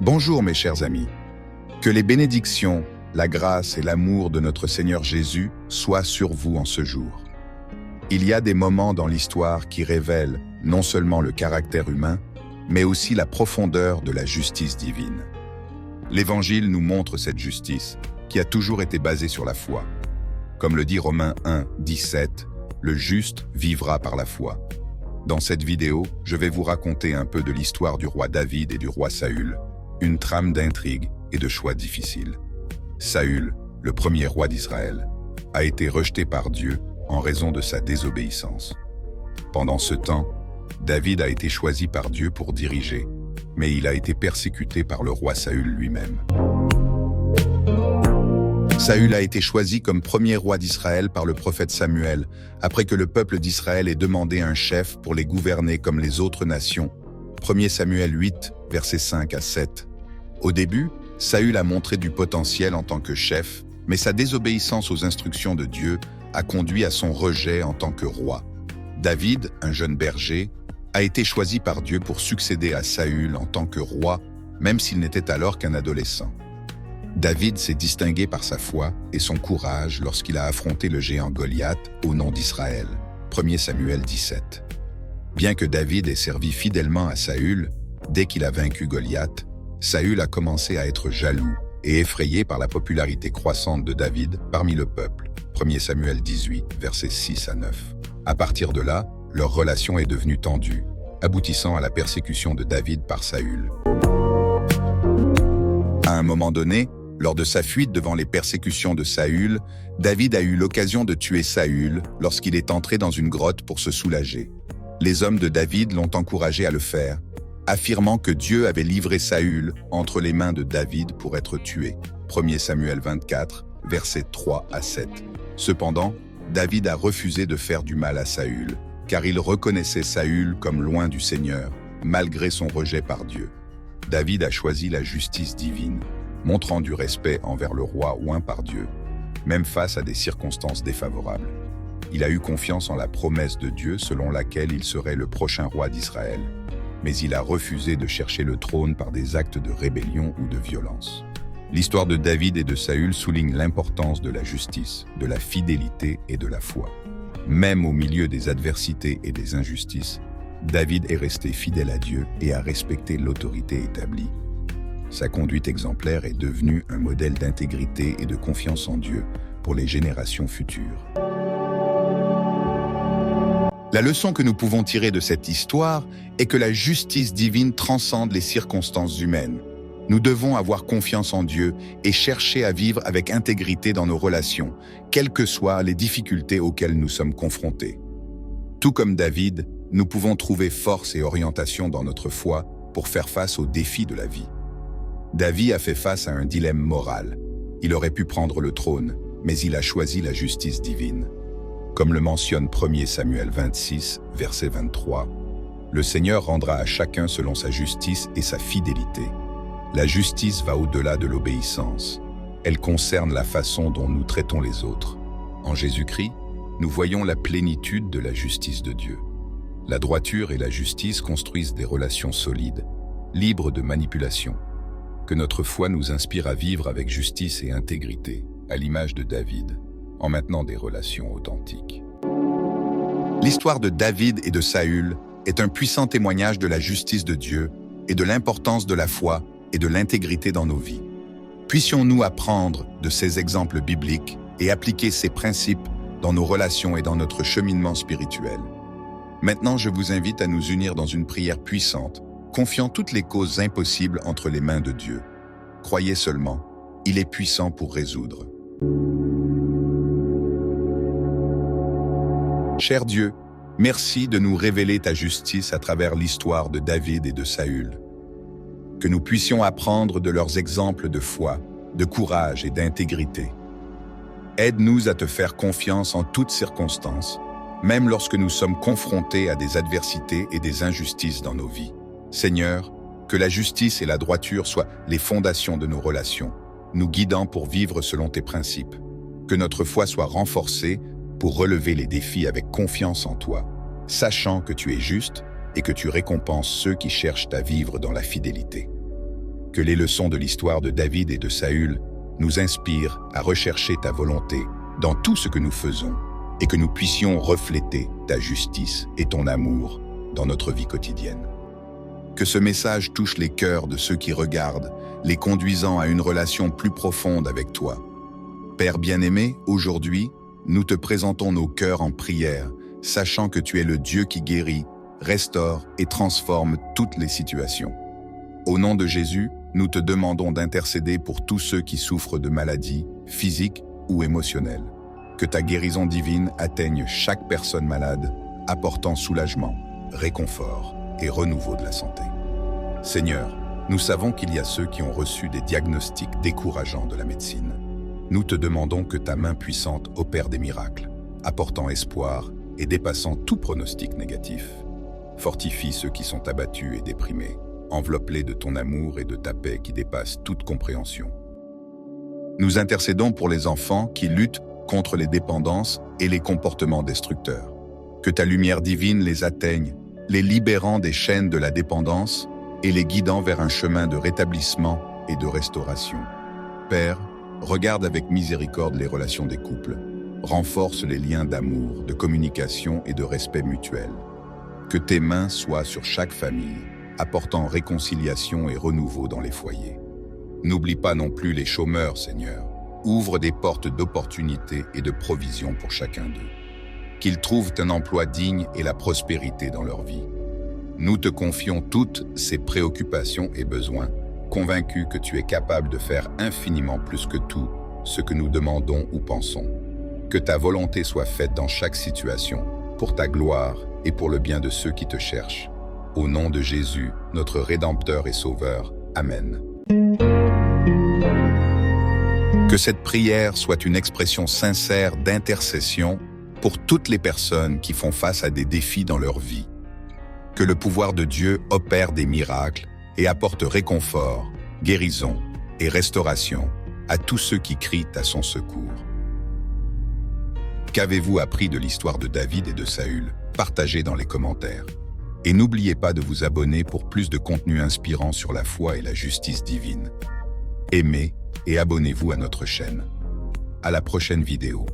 Bonjour mes chers amis. Que les bénédictions, la grâce et l'amour de notre Seigneur Jésus soient sur vous en ce jour. Il y a des moments dans l'histoire qui révèlent non seulement le caractère humain, mais aussi la profondeur de la justice divine. L'Évangile nous montre cette justice qui a toujours été basée sur la foi. Comme le dit Romains 1, 17, « Le juste vivra par la foi ». Dans cette vidéo, je vais vous raconter un peu de l'histoire du roi David et du roi Saül, une trame d'intrigues et de choix difficiles. Saül, le premier roi d'Israël, a été rejeté par Dieu en raison de sa désobéissance. Pendant ce temps, David a été choisi par Dieu pour diriger, mais il a été persécuté par le roi Saül lui-même. Saül a été choisi comme premier roi d'Israël par le prophète Samuel, après que le peuple d'Israël ait demandé un chef pour les gouverner comme les autres nations. 1 Samuel 8, versets 5 à 7. Au début, Saül a montré du potentiel en tant que chef, mais sa désobéissance aux instructions de Dieu a conduit à son rejet en tant que roi. David, un jeune berger, a été choisi par Dieu pour succéder à Saül en tant que roi, même s'il n'était alors qu'un adolescent. David s'est distingué par sa foi et son courage lorsqu'il a affronté le géant Goliath au nom d'Israël. 1 Samuel 17. Bien que David ait servi fidèlement à Saül, dès qu'il a vaincu Goliath, Saül a commencé à être jaloux et effrayé par la popularité croissante de David parmi le peuple. 1 Samuel 18, versets 6 à 9. À partir de là, leur relation est devenue tendue, aboutissant à la persécution de David par Saül. À un moment donné, lors de sa fuite devant les persécutions de Saül, David a eu l'occasion de tuer Saül lorsqu'il est entré dans une grotte pour se soulager. Les hommes de David l'ont encouragé à le faire, affirmant que Dieu avait livré Saül entre les mains de David pour être tué. 1 Samuel 24, versets 3 à 7. Cependant, David a refusé de faire du mal à Saül, car il reconnaissait Saül comme loin du Seigneur, malgré son rejet par Dieu. David a choisi la justice divine, montrant du respect envers le roi oint par Dieu, même face à des circonstances défavorables. Il a eu confiance en la promesse de Dieu selon laquelle il serait le prochain roi d'Israël, mais il a refusé de chercher le trône par des actes de rébellion ou de violence. L'histoire de David et de Saül souligne l'importance de la justice, de la fidélité et de la foi. Même au milieu des adversités et des injustices, David est resté fidèle à Dieu et a respecté l'autorité établie. Sa conduite exemplaire est devenue un modèle d'intégrité et de confiance en Dieu pour les générations futures. La leçon que nous pouvons tirer de cette histoire est que la justice divine transcende les circonstances humaines. Nous devons avoir confiance en Dieu et chercher à vivre avec intégrité dans nos relations, quelles que soient les difficultés auxquelles nous sommes confrontés. Tout comme David, nous pouvons trouver force et orientation dans notre foi pour faire face aux défis de la vie. David a fait face à un dilemme moral. Il aurait pu prendre le trône, mais il a choisi la justice divine. Comme le mentionne 1 Samuel 26, verset 23, « Le Seigneur rendra à chacun selon sa justice et sa fidélité. » La justice va au-delà de l'obéissance. Elle concerne la façon dont nous traitons les autres. En Jésus-Christ, nous voyons la plénitude de la justice de Dieu. La droiture et la justice construisent des relations solides, libres de manipulation. Que notre foi nous inspire à vivre avec justice et intégrité, à l'image de David, en maintenant des relations authentiques. L'histoire de David et de Saül est un puissant témoignage de la justice de Dieu et de l'importance de la foi et de l'intégrité dans nos vies. Puissions-nous apprendre de ces exemples bibliques et appliquer ces principes dans nos relations et dans notre cheminement spirituel. Maintenant, je vous invite à nous unir dans une prière puissante, confiant toutes les causes impossibles entre les mains de Dieu. Croyez seulement, il est puissant pour résoudre. Cher Dieu, merci de nous révéler ta justice à travers l'histoire de David et de Saül. Que nous puissions apprendre de leurs exemples de foi, de courage et d'intégrité. Aide-nous à te faire confiance en toutes circonstances, même lorsque nous sommes confrontés à des adversités et des injustices dans nos vies. Seigneur, que la justice et la droiture soient les fondations de nos relations, nous guidant pour vivre selon tes principes. Que notre foi soit renforcée pour relever les défis avec confiance en toi, sachant que tu es juste et que tu récompenses ceux qui cherchent à vivre dans la fidélité. Que les leçons de l'histoire de David et de Saül nous inspirent à rechercher ta volonté dans tout ce que nous faisons et que nous puissions refléter ta justice et ton amour dans notre vie quotidienne. Que ce message touche les cœurs de ceux qui regardent, les conduisant à une relation plus profonde avec toi. Père bien-aimé, aujourd'hui, nous te présentons nos cœurs en prière, sachant que tu es le Dieu qui guérit, restaure et transforme toutes les situations. Au nom de Jésus, nous te demandons d'intercéder pour tous ceux qui souffrent de maladies physiques ou émotionnelles. Que ta guérison divine atteigne chaque personne malade, apportant soulagement, réconfort et renouveau de la santé. Seigneur, nous savons qu'il y a ceux qui ont reçu des diagnostics décourageants de la médecine. Nous te demandons que ta main puissante opère des miracles, apportant espoir et dépassant tout pronostic négatif. Fortifie ceux qui sont abattus et déprimés. Enveloppe-les de ton amour et de ta paix qui dépasse toute compréhension. Nous intercédons pour les enfants qui luttent contre les dépendances et les comportements destructeurs. Que ta lumière divine les atteigne, les libérant des chaînes de la dépendance et les guidant vers un chemin de rétablissement et de restauration. Père, regarde avec miséricorde les relations des couples, renforce les liens d'amour, de communication et de respect mutuel. Que tes mains soient sur chaque famille, apportant réconciliation et renouveau dans les foyers. N'oublie pas non plus les chômeurs, Seigneur. Ouvre des portes d'opportunité et de provision pour chacun d'eux. Qu'ils trouvent un emploi digne et la prospérité dans leur vie. Nous te confions toutes ces préoccupations et besoins, convaincus que tu es capable de faire infiniment plus que tout ce que nous demandons ou pensons. Que ta volonté soit faite dans chaque situation, pour ta gloire et pour le bien de ceux qui te cherchent. Au nom de Jésus, notre Rédempteur et Sauveur. Amen. Que cette prière soit une expression sincère d'intercession pour toutes les personnes qui font face à des défis dans leur vie. Que le pouvoir de Dieu opère des miracles et apporte réconfort, guérison et restauration à tous ceux qui crient à son secours. Qu'avez-vous appris de l'histoire de David et de Saül? Partagez dans les commentaires. Et n'oubliez pas de vous abonner pour plus de contenu inspirant sur la foi et la justice divine. Aimez et abonnez-vous à notre chaîne. À la prochaine vidéo.